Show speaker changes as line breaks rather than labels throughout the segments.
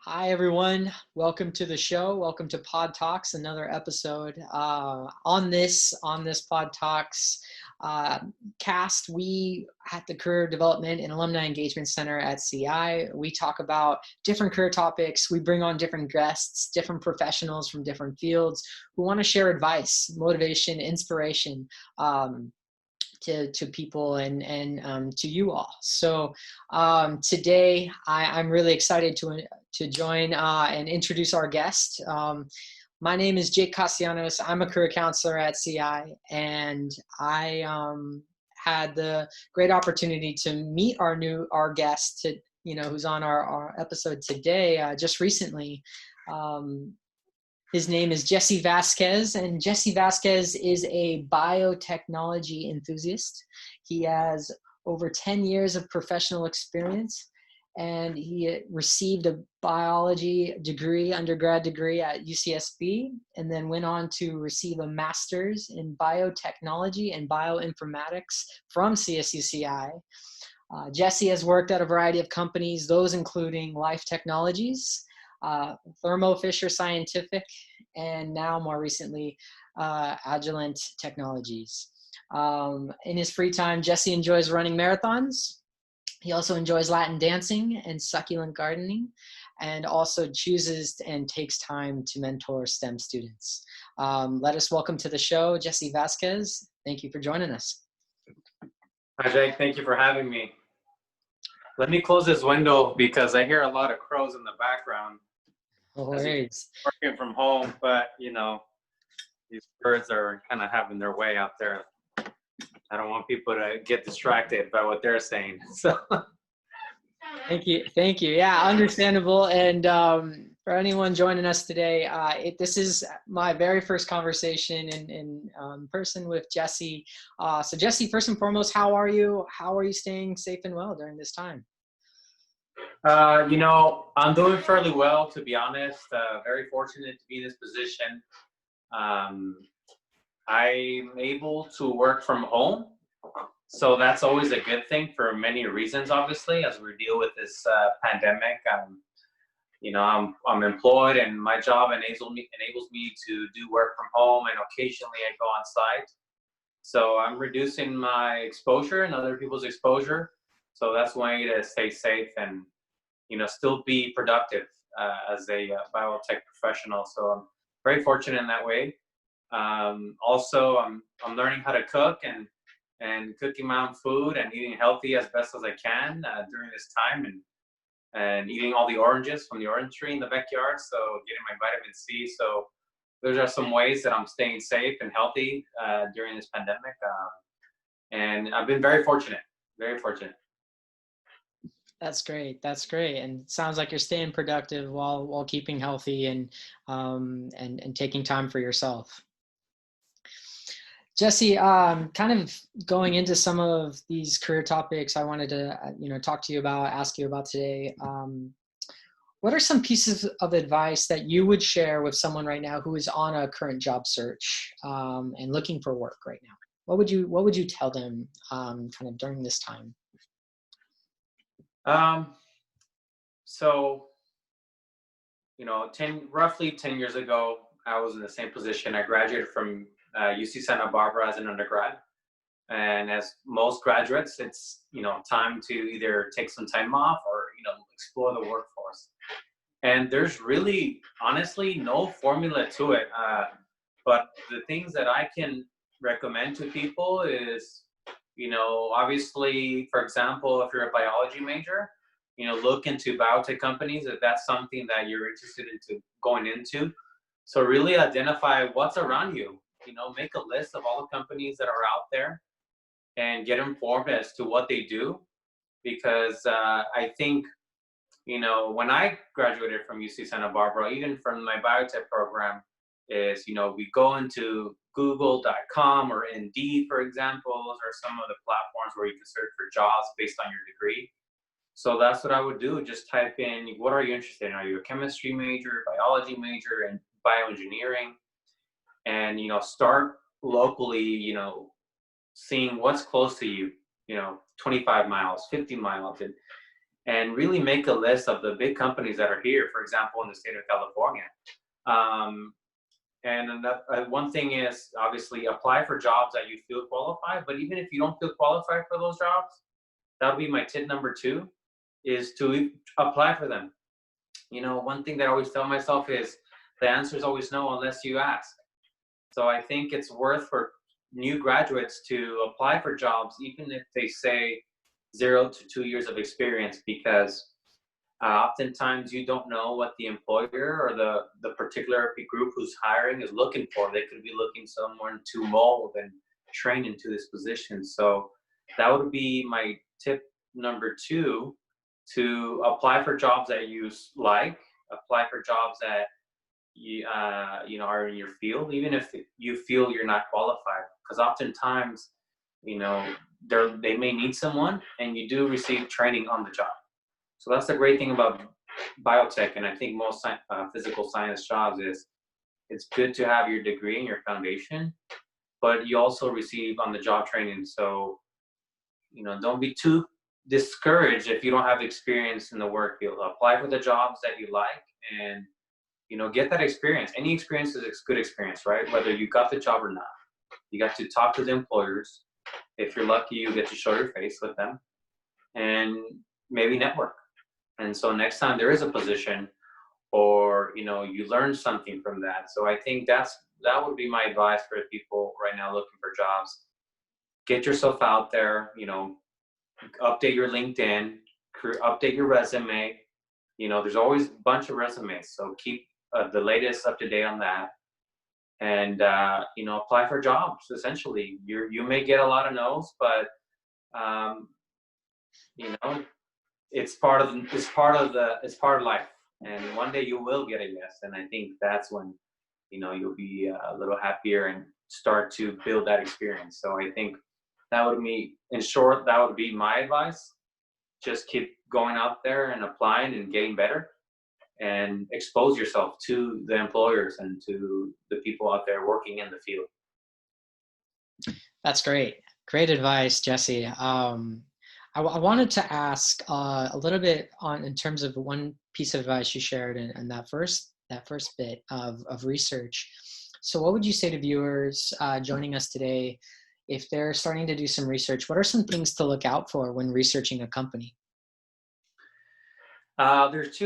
Hi, everyone. Welcome to the show. Welcome to Pod Talks, another episode. On this Pod Talks cast, we at the Career Development and Alumni Engagement Center at CI, we talk about different career topics. We bring on different guests, different professionals from different fields who want to share advice, motivation, inspiration. To people and to you all. So today I'm really excited to join and introduce our guest. My name is Jake Castellanos. I'm a career counselor at CI, and I had the great opportunity to meet our guest who's on our episode today just recently. His name is Jesse Vasquez, and Jesse Vasquez is a biotechnology enthusiast. He has over 10 years of professional experience, and he received a biology degree, undergrad degree at UCSB, and then went on to receive a master's in biotechnology and bioinformatics from CSUCI. Jesse has worked at a variety of companies, those including Life Technologies, Thermo Fisher Scientific, and now more recently, Agilent Technologies. In his free time, Jesse enjoys running marathons. He also enjoys Latin dancing and succulent gardening, and also chooses and takes time to mentor STEM students. Let us welcome to the show, Jesse Vasquez. Thank you for joining us.
Hi, Jake. Thank you for having me. Let me close this window because I hear a lot of crows in the background.
No worries.
Working from home, but these birds are kind of having their way out there. I don't want people to get distracted by what they're saying. So
Thank you. Yeah, understandable. And for anyone joining us today, this is my very first conversation in person with Jesse. So Jesse, first and foremost, how are you? How are you staying safe and well during this time?
I'm doing fairly well, to be honest. Very fortunate to be in this position. I'm able to work from home, so that's always a good thing for many reasons. Obviously, as we deal with this pandemic, I'm employed, and my job enables me to do work from home, and occasionally I go on site. So I'm reducing my exposure and other people's exposure. So that's one way to stay safe and still be productive as a biotech professional. So I'm very fortunate in that way. Also, I'm learning how to cook and cooking my own food and eating healthy as best as I can during this time, and eating all the oranges from the orange tree in the backyard. So getting my vitamin C. So those are some ways that I'm staying safe and healthy during this pandemic. And I've been very fortunate, very fortunate.
That's great. And it sounds like you're staying productive while keeping healthy and taking time for yourself. Jesse, kind of going into some of these career topics I wanted to talk to you about, ask you about today. What are some pieces of advice that you would share with someone right now who is on a current job search and looking for work right now? What would you tell them kind of during this time?
So, roughly 10 years ago, I was in the same position. I graduated from UC Santa Barbara as an undergrad. And as most graduates, it's, time to either take some time off or, explore the workforce. And there's really, honestly, no formula to it. But the things that I can recommend to people is, obviously, for example, if you're a biology major, look into biotech companies if that's something that you're interested into going into. So really identify what's around you. Make a list of all the companies that are out there and get informed as to what they do. Because I think, when I graduated from UC Santa Barbara, even from my biotech program, is, we go into google.com or Indeed, for example. Those are some of the platforms where you can search for jobs based on your degree. So that's what I would do. Just type in, what are you interested in? Are you a chemistry major, biology major, and bioengineering? And, start locally, seeing what's close to you, 25 miles, 50 miles. and really make a list of the big companies that are here, for example, in the state of California. And another, one thing is obviously apply for jobs that you feel qualified, but even if you don't feel qualified for those jobs, that would be my tip number 2, is to apply for them. You know, one thing that I always tell myself is the answer is always no unless you ask. So I think it's worth for new graduates to apply for jobs, even if they say 0 to 2 years of experience, because oftentimes you don't know what the employer or the particular group who's hiring is looking for. They could be looking someone to mold and train into this position. So that would be my tip number 2, to apply for jobs that you like, apply for jobs that you know, are in your field, even if you feel you're not qualified, because oftentimes, you know, they may need someone and you do receive training on the job. So that's the great thing about biotech, and I think most physical science jobs is it's good to have your degree and your foundation, but you also receive on the job training. So, you know, don't be too discouraged if you don't have experience in the work field. Apply for the jobs that you like, and you know, get that experience. Any experience is good experience, right? Whether you got the job or not, you got to talk to the employers. If you're lucky, you get to show your face with them, and maybe network. And so next time there is a position, or you know, you learn something from that. So I think that would be my advice for people right now looking for jobs. Get yourself out there. You know, update your LinkedIn, update your resume. You know, there's always a bunch of resumes, so keep the latest up to date on that, and you know, apply for jobs. Essentially, you may get a lot of no's, but you know, it's part of life, and one day you will get a yes, and I think that's when, you know, you'll be a little happier and start to build that experience. So I think that would be, in short, that would be my advice. Just keep going out there and applying and getting better, and expose yourself to the employers and to the people out there working in the field.
That's great. Great advice, Jesse. I wanted to ask a little bit in terms of one piece of advice you shared in that first bit of research. So what would you say to viewers joining us today if they're starting to do some research? What are some things to look out for when researching a company?
There's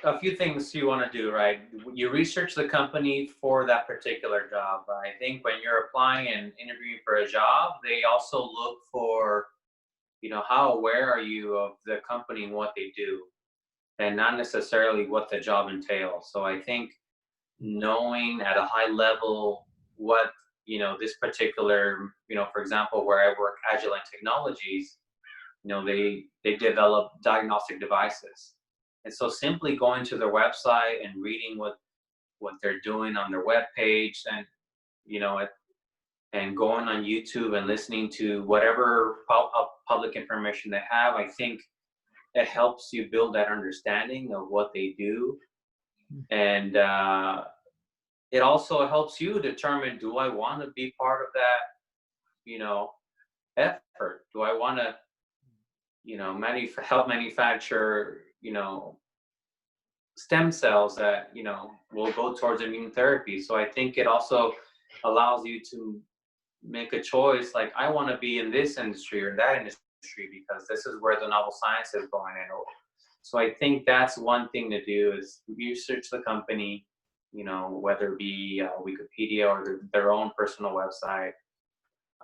a few things you want to do, right? You research the company for that particular job. I think when you're applying and interviewing for a job, they also look for, you know, how aware are you of the company and what they do, and not necessarily what the job entails. So I think knowing at a high level what, you know, this particular, you know, for example, where I work, Agilent Technologies, you know, they develop diagnostic devices. And so simply going to their website and reading what they're doing on their webpage, and, you know, and going on YouTube and listening to whatever public information they have, I think it helps you build that understanding of what they do. And it also helps you determine, do I want to be part of that, you know, effort? Do I want to, you know, help manufacture, you know, stem cells that, you know, will go towards immune therapy? So I think it also allows you to make a choice, like, I want to be in this industry or that industry because this is where the novel science is going in. So I think that's one thing to do, is research the company, you know, whether it be Wikipedia or their own personal website.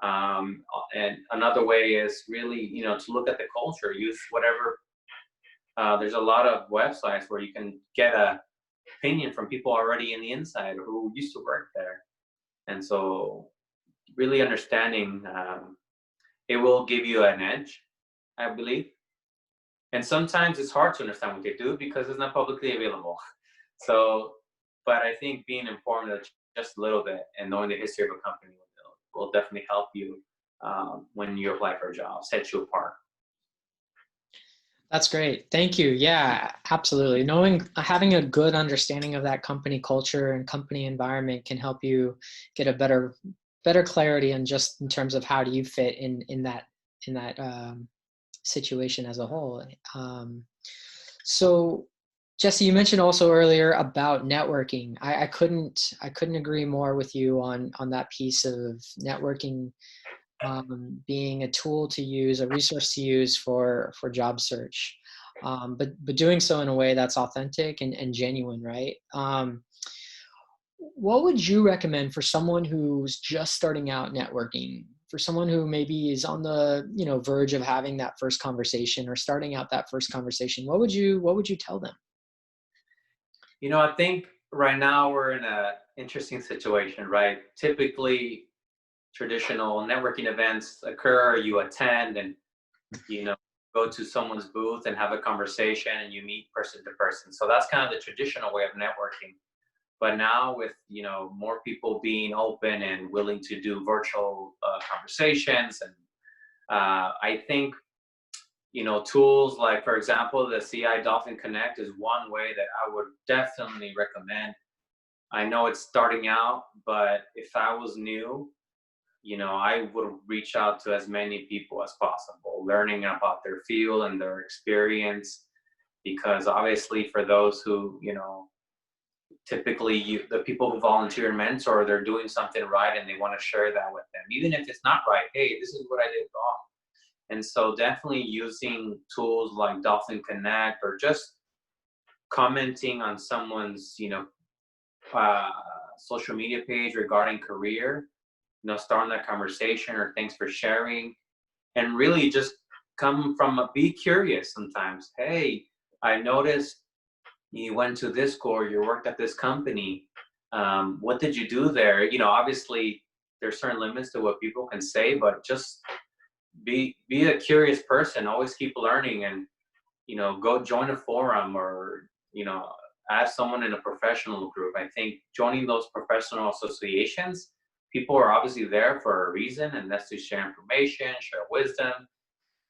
And another way is really, you know, to look at the culture, use whatever. There's a lot of websites where you can get a opinion from people already in the inside or who used to work there. And so really understanding, it will give you an edge, I believe. And sometimes it's hard to understand what they do because it's not publicly available. So, but I think being informed just a little bit and knowing the history of a company will definitely help you when you apply for a job, set you apart.
That's great. Thank you. Yeah, absolutely. Having a good understanding of that company culture and company environment can help you get a better clarity, and just in terms of how do you fit in that situation as a whole. So Jesse, you mentioned also earlier about networking. I couldn't agree more with you on that piece of networking being a tool to use, a resource to use for job search, but doing so in a way that's authentic and genuine, right? What would you recommend for someone who's just starting out networking? For someone who maybe is on the verge of having that first conversation or starting out that first conversation, what would you tell them?
I think right now we're in a interesting situation, right? Typically, traditional networking events occur, you attend and, you know, go to someone's booth and have a conversation and you meet person to person. So that's kind of the traditional way of networking. But now with, more people being open and willing to do virtual conversations, and I think, tools like, for example, the CI Dolphin Connect is one way that I would definitely recommend. I know it's starting out, but if I was new, I would reach out to as many people as possible, learning about their field and their experience. Because obviously, for those who, typically the people who volunteer and mentor, they're doing something right and they want to share that with them. Even if it's not right, hey, this is what I did wrong. And so definitely using tools like Dolphin Connect or just commenting on someone's, uh, social media page regarding career, starting that conversation or thanks for sharing, and really just come from be curious sometimes. Hey, I noticed you went to this school, you worked at this company. What did you do there? Obviously there's certain limits to what people can say, but just be a curious person, always keep learning, and go join a forum or ask someone in a professional group. I think joining those professional associations, people are obviously there for a reason, and that's to share information, share wisdom.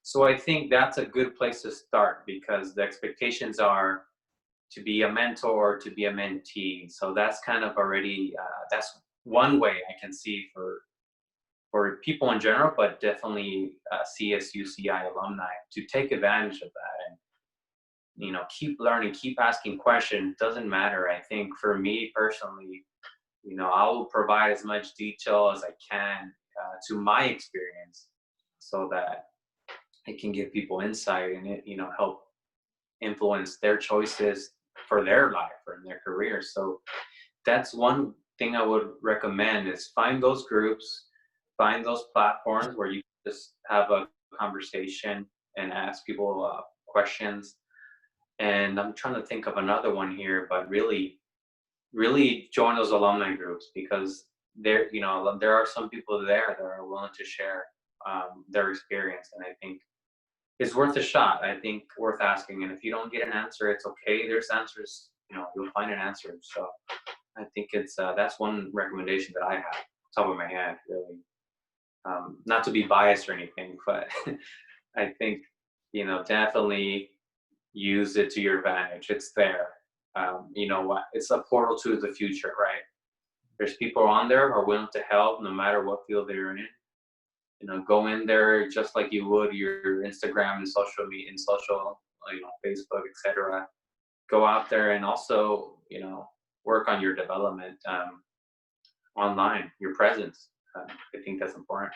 So I think that's a good place to start, because the expectations are to be a mentor, to be a mentee. So that's kind of already that's one way I can see for people in general, but definitely CSUCI alumni to take advantage of that and keep learning, keep asking questions. Doesn't matter. I think for me personally, I will provide as much detail as I can to my experience, so that it can give people insight and it help influence their choices for their life or in their career. So that's one thing I would recommend, is find those groups, find those platforms where you just have a conversation and ask people questions. And I'm trying to think of another one here, but really join those alumni groups, because there are some people there that are willing to share their experience, and I think it's worth a shot. I think worth asking. And if you don't get an answer, it's okay. There's answers. You'll find an answer. So I think it's that's one recommendation that I have, top of my head, really. Not to be biased or anything, but I think definitely use it to your advantage. It's there. What? It's a portal to the future, right? There's people on there who are willing to help, no matter what field they're in. Go in there just like you would your Instagram and social media and social, Facebook, etc. Go out there and also, work on your development online, your presence. I think that's important.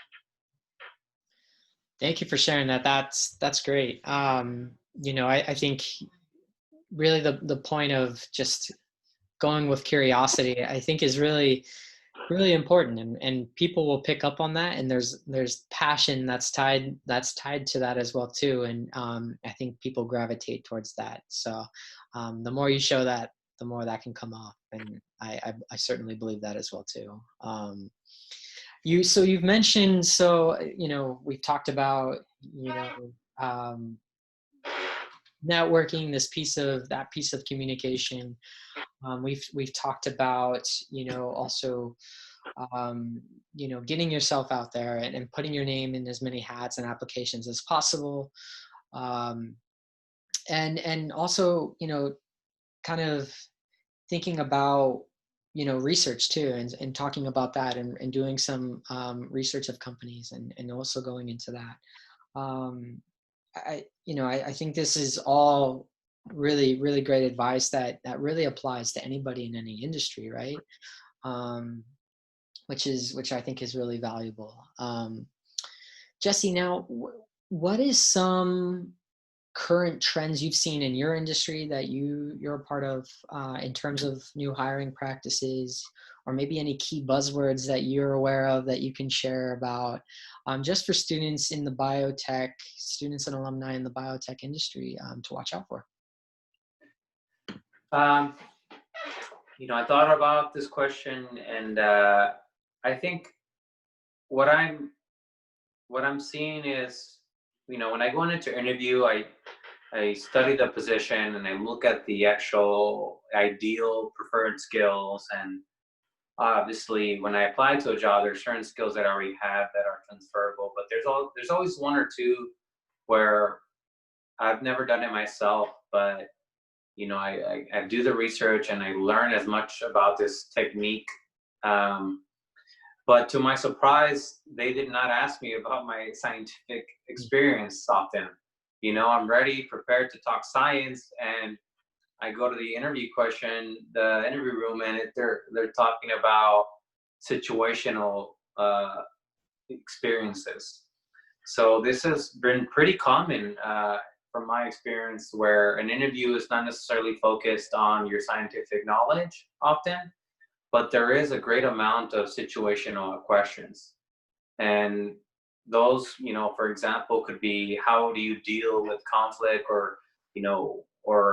Thank you for sharing that. That's great. I think really the point of just going with curiosity, I think, is really really important, and people will pick up on that, and there's passion that's tied to that as well too, and I think people gravitate towards that. So the more you show that, the more that can come off, and I certainly believe that as well too. You've mentioned, we've talked about networking, that piece of communication. We've talked about also getting yourself out there and putting your name in as many hats and applications as possible, and also kind of thinking about research too, and talking about that, and doing some research of companies, and also going into that. I think this is all really, really great advice that really applies to anybody in any industry, right? Um, which I think is really valuable. Jesse, now, what is some current trends you've seen in your industry that you're a part of in terms of new hiring practices, or maybe any key buzzwords that you're aware of that you can share about, just for students in the biotech, students and alumni in the biotech industry, to watch out for?
Um, I thought about this question, and I think what I'm what I'm seeing is, when I go into interview, I study the position and I look at the actual ideal preferred skills. And obviously, when I apply to a job, there's certain skills that I already have that are transferable. But there's always one or two where I've never done it myself, but I do the research and I learn as much about this technique. Um, but to my surprise, they did not ask me about my scientific experience often. I'm ready, prepared to talk science, and I go to the the interview room, and they're talking about situational experiences. So this has been pretty common from my experience, where an interview is not necessarily focused on your scientific knowledge often, but there is a great amount of situational questions. And those, for example, could be, how do you deal with conflict, or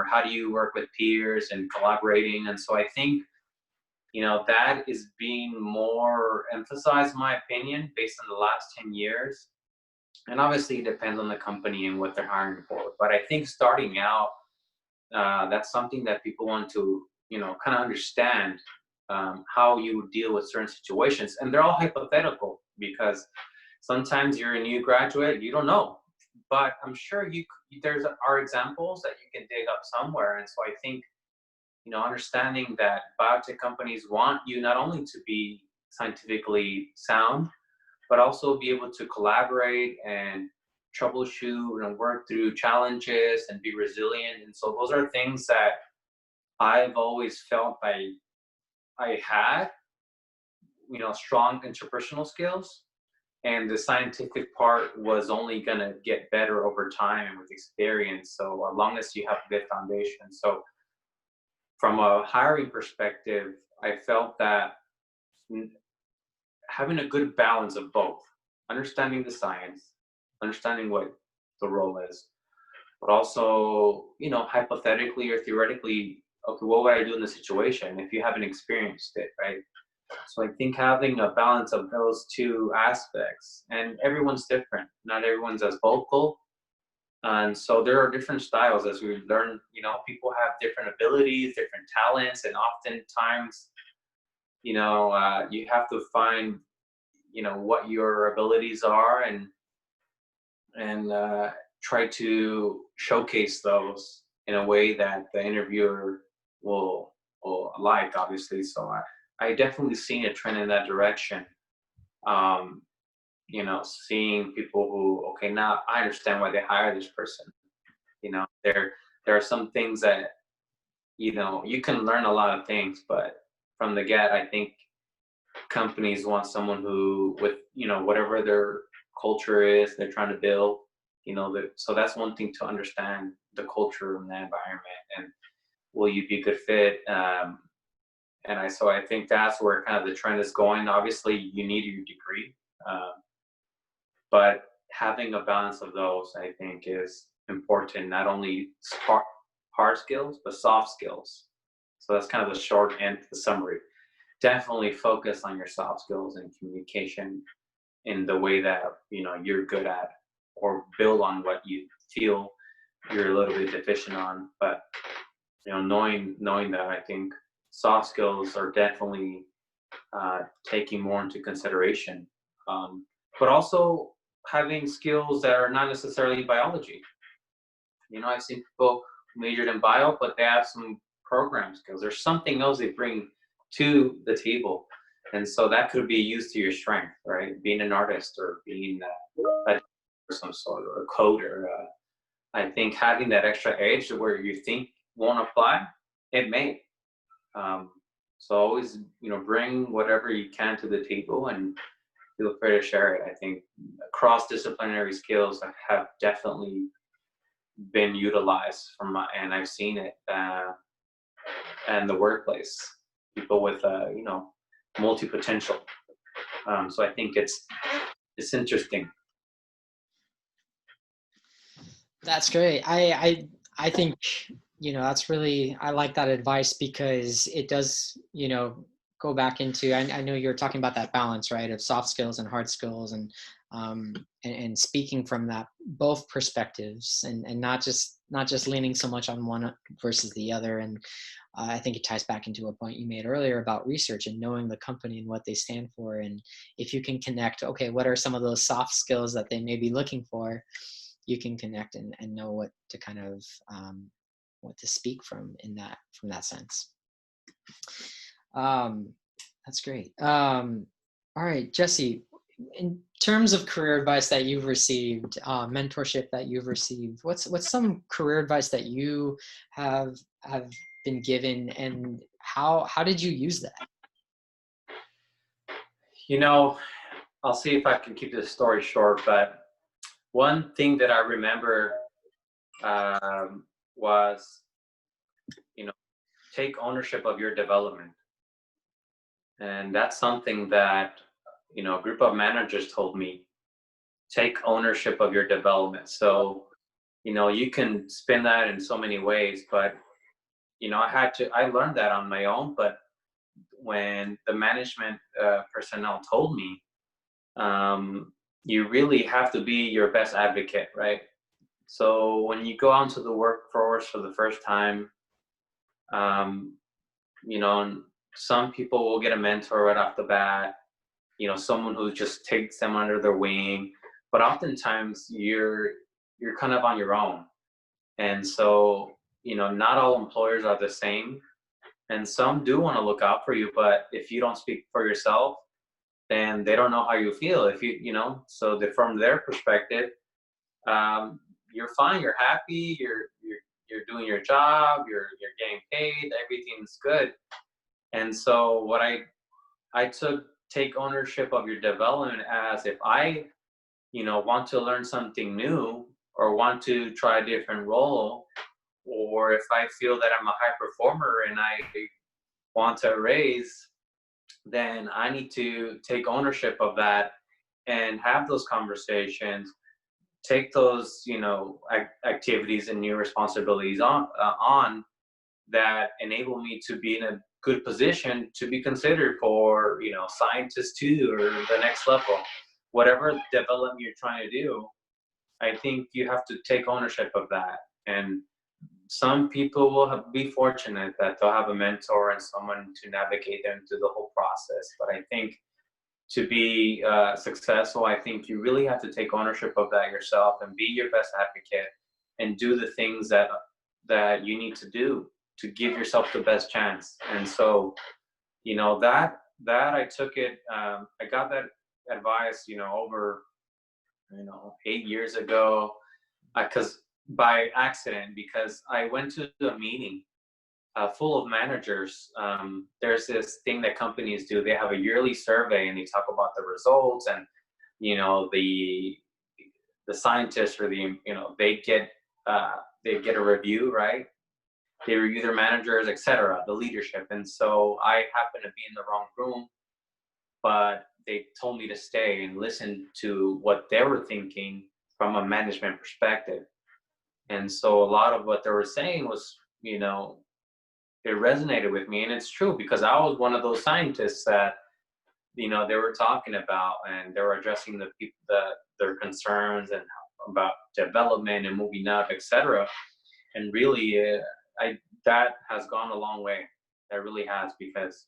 how do you work with peers and collaborating? And so I think, that is being more emphasized, in my opinion, based on the last 10 years. And obviously it depends on the company and what they're hiring for. But I think starting out, that's something that people want to, kind of understand, how you deal with certain situations. And they're all hypothetical, because sometimes you're a new graduate, you don't know. But I'm sure there's are examples that you can dig up somewhere. And so I think, understanding that biotech companies want you not only to be scientifically sound, but also be able to collaborate and troubleshoot and work through challenges and be resilient. And so those are things that I've always felt I had, strong interpersonal skills. And the scientific part was only going to get better over time and with experience. So as long as you have a good foundation. So from a hiring perspective, I felt that having a good balance of both, understanding the science, understanding what the role is, but also, hypothetically or theoretically, okay, what would I do in this situation if you haven't experienced it, right? So I think having a balance of those two aspects, and everyone's different. Not everyone's as vocal. And so there are different styles as we learn, people have different abilities, different talents, and oftentimes, you have to find, what your abilities are, and try to showcase those in a way that the interviewer will like, obviously. So I definitely seen a trend in that direction. Um, Seeing people who, okay, now I understand why they hire this person. There are some things that, you can learn a lot of things, but from the get, I think companies want someone who, with, whatever their culture is, they're trying to build, so that's one thing to understand the culture and the environment, and will you be a good fit? So I think that's where kind of the trend is going. Obviously, you need your degree, but having a balance of those, I think, is important. Not only hard skills, but soft skills. So that's kind of the short end, the summary. Definitely focus on your soft skills and communication in the way that you're good at, or build on what you feel you're a little bit deficient on. But knowing that, I think soft skills are definitely taking more into consideration, but also having skills that are not necessarily biology. I've seen people who majored in bio, but they have some program skills. There's something else they bring to the table, and so that could be used to your strength, right? Being an artist, or being a some sort, or a coder. I think having that extra edge where you think won't apply, it may. Um, so always, bring whatever you can to the table and feel free to share it. I think cross-disciplinary skills have definitely been utilized and I've seen it in the workplace. People with, multi-potential. So I think it's interesting.
That's great. I think, that's really, I like that advice because it does, go back into, I know you're talking about that balance, right, of soft skills and hard skills, and speaking from that both perspectives, and not just leaning so much on one versus the other. And I think it ties back into a point you made earlier about research and knowing the company and what they stand for. And if you can connect, okay, what are some of those soft skills that they may be looking for, you can connect and know what to kind of what to speak from that sense. That's great. All right, Jesse, in terms of career advice that you've received, mentorship that you've received, what's some career advice that you have been given, and how did you use that?
I'll see if I can keep this story short, but one thing that I remember was, take ownership of your development. And that's something that, a group of managers told me, take ownership of your development. So, you can spin that in so many ways, but, I learned that on my own. But when the management personnel told me, you really have to be your best advocate, right? So when you go out into the workforce for the first time, some people will get a mentor right off the bat, someone who just takes them under their wing. But oftentimes you're kind of on your own. And so, not all employers are the same. And some do want to look out for you, but if you don't speak for yourself, then they don't know how you feel. If so from their perspective, you're fine, you're happy, you're doing your job, you're getting paid, everything's good. And so what I took take ownership of your development as, if I, want to learn something new or want to try a different role, or if I feel that I'm a high performer and I want to raise, then I need to take ownership of that and have those conversations, take those, activities and new responsibilities on that enable me to be in a good position to be considered for, scientist 2 or the next level, whatever development you're trying to do. I think you have to take ownership of that. And some people will be fortunate that they'll have a mentor and someone to navigate them through the whole process. But I think to be successful, I think you really have to take ownership of that yourself and be your best advocate and do the things that you need to do to give yourself the best chance. And so, that I took it, I got that advice, over, 8 years ago, because by accident, because I went to a meeting full of managers. There's this thing that companies do. They have a yearly survey and they talk about the results, and the scientists or they get a review, right? They review their managers, etc., the leadership. And so I happened to be in the wrong room, but they told me to stay and listen to what they were thinking from a management perspective. And so a lot of what they were saying was, it resonated with me. And it's true, because I was one of those scientists that, they were talking about, and they were addressing their concerns and about development and moving up, etc. And really, that has gone a long way. That really has, because,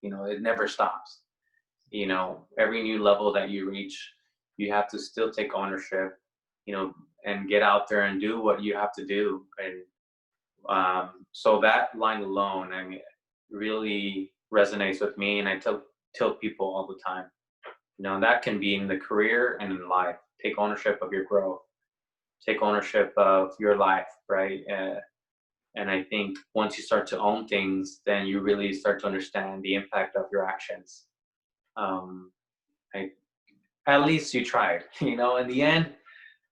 it never stops. Every new level that you reach, you have to still take ownership, and get out there and do what you have to do. And so that line alone, really resonates with me. And I tell people all the time, that can be in the career and in life. Take ownership of your growth. take ownership of your life, right? And I think once you start to own things, then you really start to understand the impact of your actions. Um, I, at least you tried. You know, in the end,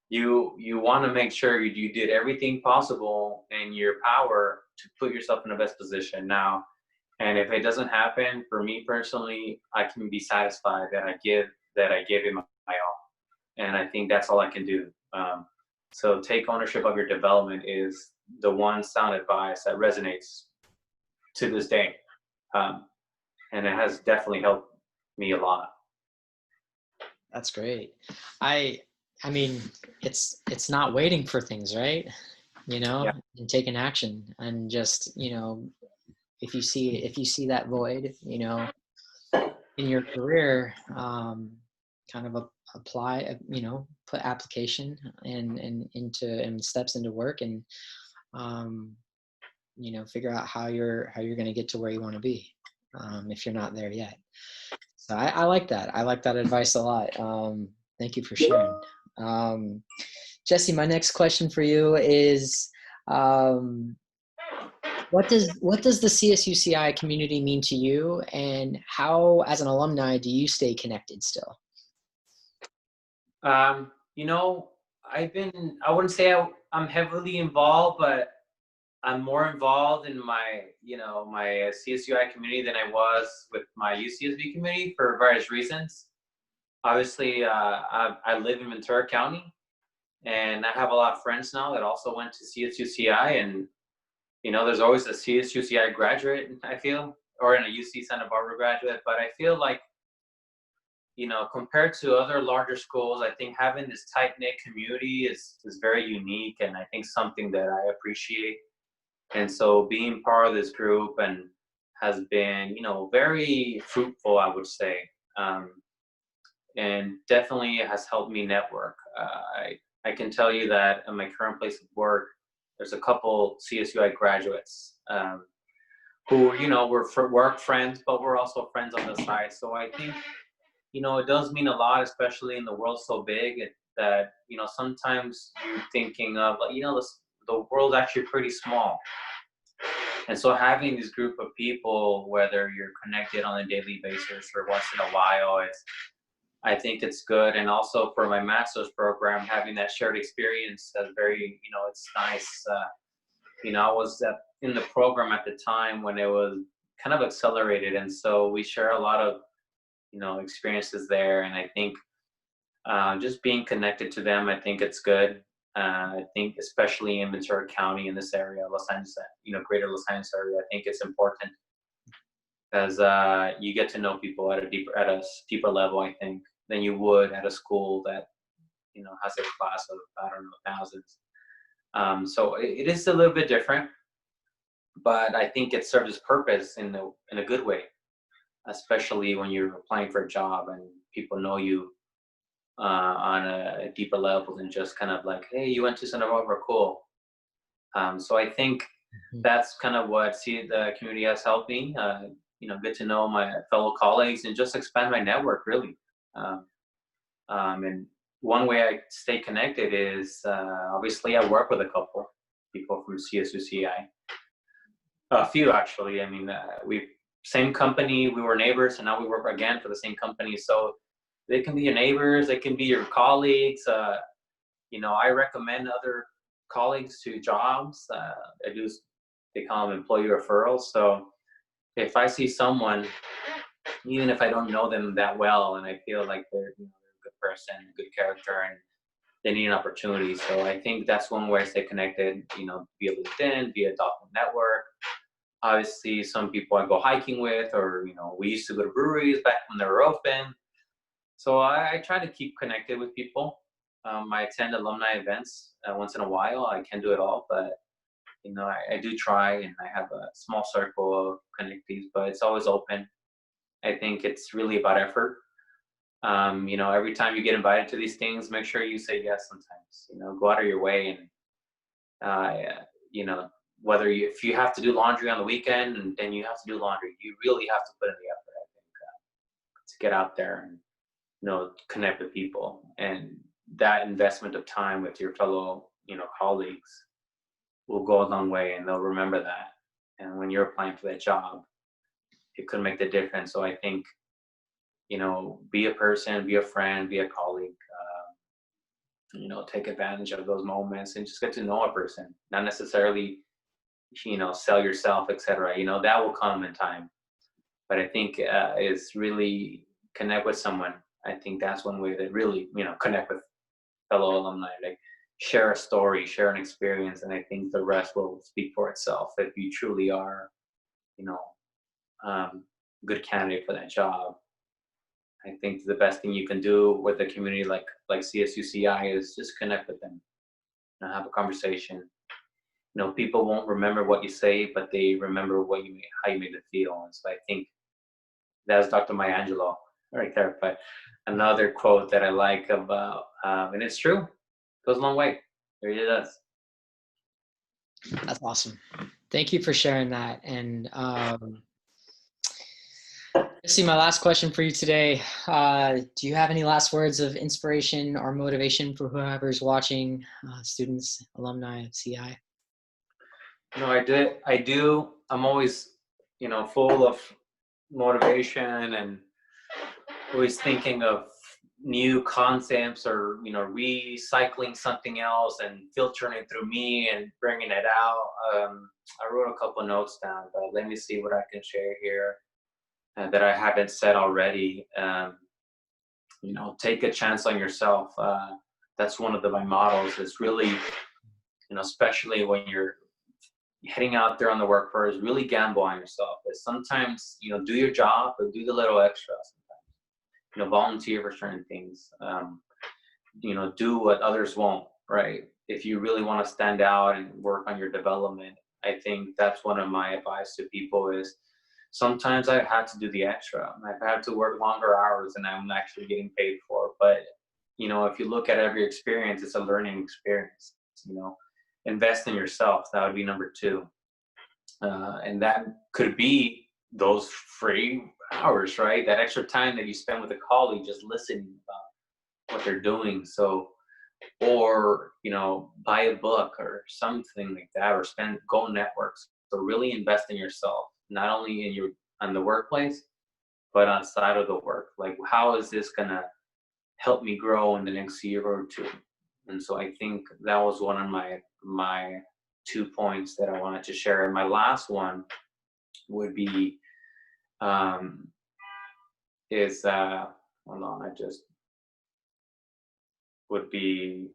you want to make sure you did everything possible in your power to put yourself in the best position now. And if it doesn't happen, for me personally, I can be satisfied that I gave it my all. And I think that's all I can do. So take ownership of your development is the one sound advice that resonates to this day, and it has definitely helped me a lot.
That's great. I mean, it's not waiting for things, right? You know,
Yeah.
and taking action, and just, you know, if you see that void, you know, in your career, kind of apply, you know, put application and steps into work, and you know, figure out how you're going to get to where you want to be, if you're not there yet. So I like that. I like that advice a lot. Thank you for sharing. Jesse, my next question for you is, what does the CSUCI community mean to you, and how, as an alumni, do you stay connected still?
You know, I wouldn't say I'm heavily involved, but I'm more involved in my, you know, my CSUI community than I was with my UCSB community for various reasons. Obviously, I live in Ventura County, and I have a lot of friends now that also went to CSUCI, and you know, there's always a CSUCI graduate, I feel, or in a UC Santa Barbara graduate. But I feel like, you know, compared to other larger schools, I think having this tight knit community is very unique, and I think something that I appreciate. And so being part of this group and has been, you know, very fruitful, I would say, and definitely has helped me network. I can tell you that in my current place of work, there's a couple CSUI graduates who, you know, we're work friends, but we're also friends on the side. So I think, you know, it does mean a lot, especially in the world so big that, you know, sometimes you're thinking of, like, you know, the world's actually pretty small. And so having this group of people, whether you're connected on a daily basis or once in a while, I think it's good. And also for my master's program, having that shared experience is very, you know, it's nice. You know, I was in the program at the time when it was kind of accelerated. And so we share a lot of, you know, experiences there. And I think just being connected to them, I think it's good. I think especially in Ventura County, in this area, Los Angeles, you know, greater Los Angeles area, I think it's important as you get to know people at a deeper level, I think, than you would at a school that, you know, has a class of, I don't know, thousands. So it is a little bit different, but I think it serves its purpose in a good way, especially when you're applying for a job and people know you on a deeper level than just kind of like, hey, you went to Santa Barbara, cool. So I think that's kind of what the community has helped me, you know, get to know my fellow colleagues and just expand my network, really. And one way I stay connected is obviously I work with a couple people from CSUCI, a few actually. I mean, same company, we were neighbors, and now we work again for the same company. So they can be your neighbors, they can be your colleagues. You know, I recommend other colleagues to jobs. They call them employee referrals. So if I see someone, even if I don't know them that well, and I feel like they're, you know, they're a good person, good character, and they need an opportunity. So I think that's one way I stay connected, you know, via LinkedIn, via Dolphin Network. Obviously, some people I go hiking with, or, you know, we used to go to breweries back when they were open. So I try to keep connected with people. I attend alumni events once in a while. I can't do it all, but, you know, I do try, and I have a small circle of connectees, but it's always open. I think it's really about effort. You know, every time you get invited to these things, make sure you say yes sometimes. You know, go out of your way, and you know, if you have to do laundry on the weekend, and then you have to do laundry, you really have to put in the effort, I think, to get out there and, you know, connect with people. And that investment of time with your fellow, colleagues will go a long way, and they'll remember that. And when you're applying for that job, it could make the difference. So I think, be a person, be a friend, be a colleague. Take advantage of those moments and just get to know a person. Not necessarily, sell yourself, etc. That will come in time. But I think is really connect with someone. I think that's one way to really, connect with fellow alumni. Like share a story, share an experience, and I think the rest will speak for itself. If you truly are, you know, good candidate for that job, I think the best thing you can do with a community like CSUCI is just connect with them and have a conversation. People won't remember what you say, but they remember how you made them feel. And so I think that's Dr. Maya Angelou right there. But another quote that I like about, and it's true, goes a long way. It really does.
That's awesome. Thank you for sharing that. And see, my last question for you today. Do you have any last words of inspiration or motivation for whoever's watching, students, alumni of CI?
No, I do. I'm always, full of motivation and always thinking of new concepts or, recycling something else and filtering it through me and bringing it out. I wrote a couple notes down, but let me see what I can share here that I haven't said already. Take a chance on yourself. That's one of my models. Is really, especially when you're heading out there on the workforce, really gamble on yourself. But sometimes, do your job, but do the little extra. Sometimes, volunteer for certain things. Do what others won't. Right? If you really want to stand out and work on your development, I think that's one of my advice to people is sometimes I've had to do the extra. I've had to work longer hours than I'm actually getting paid for. But, if you look at every experience, it's a learning experience. Invest in yourself. That would be number 2. And that could be those free hours, right? That extra time that you spend with a colleague just listening about what they're doing. So, or, buy a book or something like that, or go networks. So really invest in yourself, not only on the workplace, but outside of the work. Like, how is this gonna help me grow in the next year or 2? And so I think that was one of my 2 points that I wanted to share. And my last one would be hold on, would be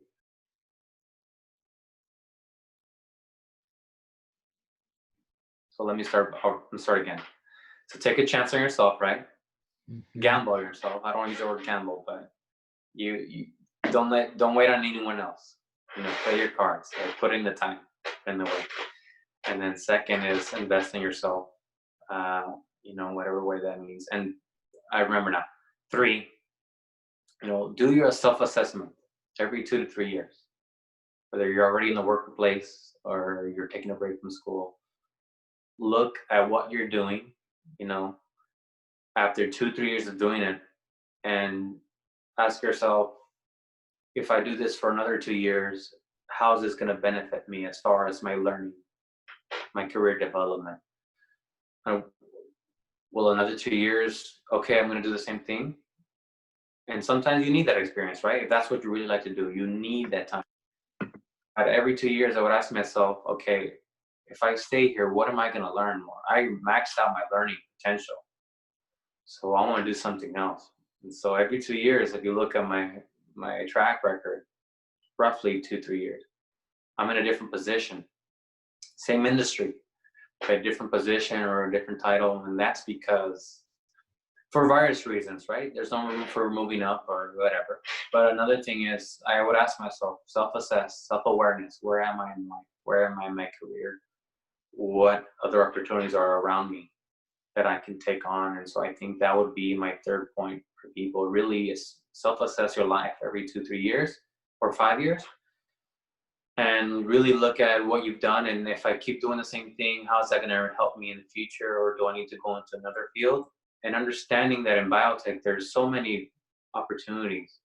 so let me start again. So take a chance on yourself, right? Mm-hmm. Gamble on yourself. I don't want to use the word gamble, but you don't wait on anyone else. Play your cards. Like put in the time and the work. And then second is invest in yourself. Whatever way that means. And I remember now. 3, do your self-assessment every 2 to 3 years. Whether you're already in the workplace or you're taking a break from school, look at what you're doing, after 2-3 years of doing it, and ask yourself, if I do this for another 2 years, how is this going to benefit me as far as my learning, my career development? Well, another 2 years, okay, I'm going to do the same thing. And sometimes you need that experience, right? If that's what you really like to do, you need that time. But every 2 years, I would ask myself, okay, if I stay here, what am I going to learn more? I maxed out my learning potential. So I want to do something else. And so every 2 years, if you look at my track record, roughly 2-3 years, I'm in a different position, same industry, but a different position or a different title. And that's because for various reasons, right? There's no room for moving up or whatever. But another thing is I would ask myself, self-assess, self-awareness. Where am I in life? Where am I in my career? What other opportunities are around me that I can take on? And so I think that would be my 3rd point for people. Really is self-assess your life every 2-3 years or 5 years. And really look at what you've done. And if I keep doing the same thing, how is that going to help me in the future? Or do I need to go into another field? And understanding that in biotech, there's so many opportunities.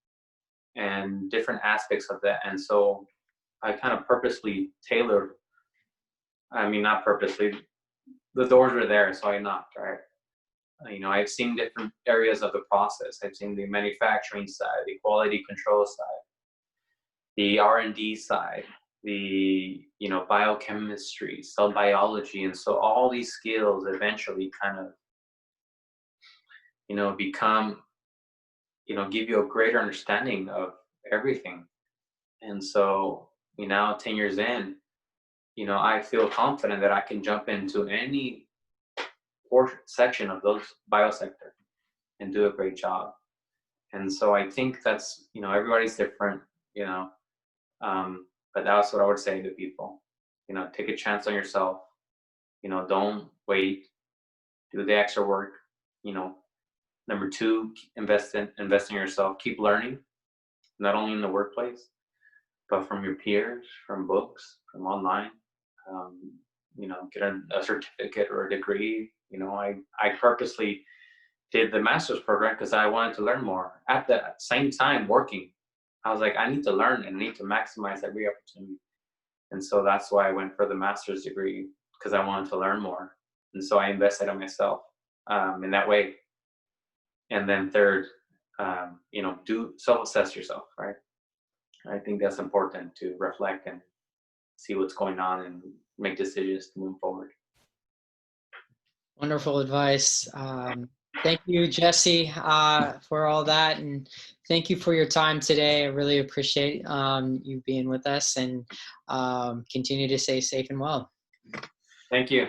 and different aspects of that. And so I kind of purposely tailored, I mean, not purposely, the doors were there, so I knocked, right? I've seen different areas of the process. I've seen the manufacturing side, the quality control side, the R&D side, the biochemistry, cell biology, and so all these skills eventually kind of become give you a greater understanding of everything. And so now 10 years in, I feel confident that I can jump into any section of those biosector and do a great job. And so I think that's everybody's different, but that's what I would say to people. Take a chance on yourself. Don't wait. Do the extra work. Number two, invest in yourself. Keep learning, not only in the workplace, but from your peers, from books, from online. Get a certificate or a degree. I purposely did the master's program because I wanted to learn more. At the same time working, I was like, I need to learn and I need to maximize every opportunity. And so that's why I went for the master's degree, because I wanted to learn more. And so I invested in myself in that way. And then third, do self-assess yourself, right? I think that's important, to reflect and see what's going on and make decisions to move forward.
Wonderful advice. Thank you, Jesse, for all that. And thank you for your time today. I really appreciate you being with us, and continue to stay safe and well.
Thank you.